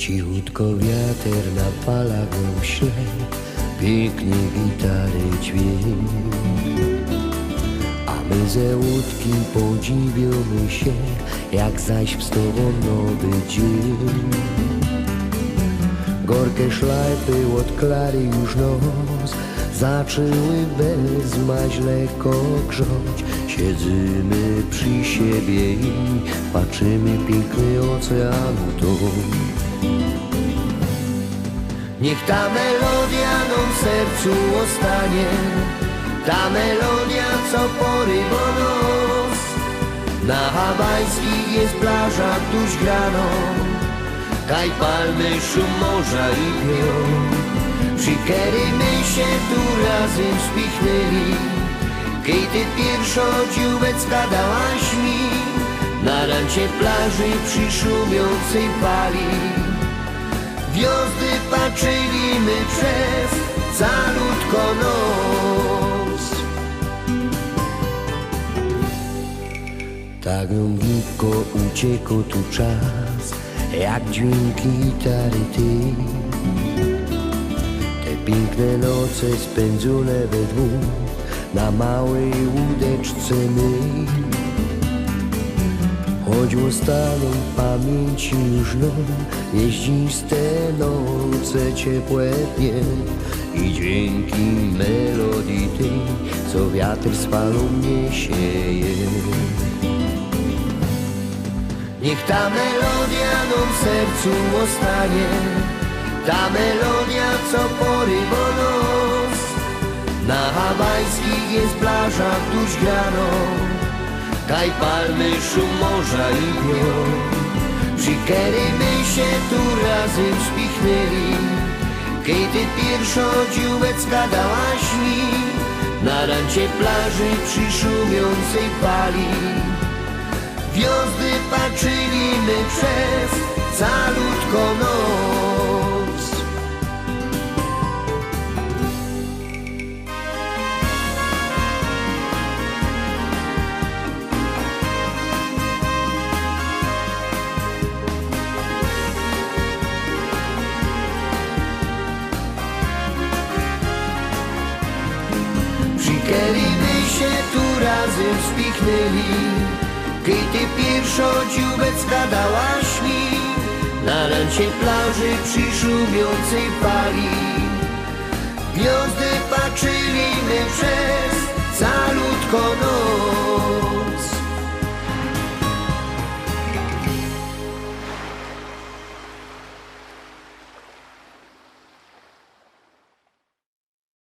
Cichutko wiatr na falach śle, pięknie gitary dźwięk. A my ze łódki podziwiamy się, jak zaś z tobą nowy dzień. Gorkie szlajpy od Klary już nos zaczęły bez lekko grząć. Siedzimy przy siebie i patrzymy piękny oceanu dół. Niech ta melodia nam w sercu ostanie, ta melodia, co porywa nos. Na hawajskich jest plaża tuż grano, kaj palmy, szum morza i pion. Przykerymy się tu razem spichnęli, kiedy pierwsza dzióbecka dałaś mi na rancie plaży przy szumiącej fali. Gwiazdy patrzyliśmy przez calutko noc. Tak nam gibko uciekł tu czas, jak dźwięki gitary ty. Te piękne noce spędzone we dwóch na małej łódeczce my. Choć zostaną w pamięci już jeździste noce, ciepłe dnie i dźwięki melodii tej, co wiatr z falą niesie. Niech ta melodia nam w sercu ostanie, ta melodia, co porywa nos. Na hawajskich jest plaża tuż grano, kaj palmy, szum morza i pion. Przykerymy się tu razem spichnęli, kiedy pierwsza dzióbecka dałaś mi na rancie plaży przy szumiącej fali. Gwiazdy patrzyliśmy przez calutko noc. Przykerymy się tu razem spichnęli, kiedy pierwsza dzióbecka dałaś mi na rancie plaży przy szumiącej fali. Gwiazdy patrzyliśmy przez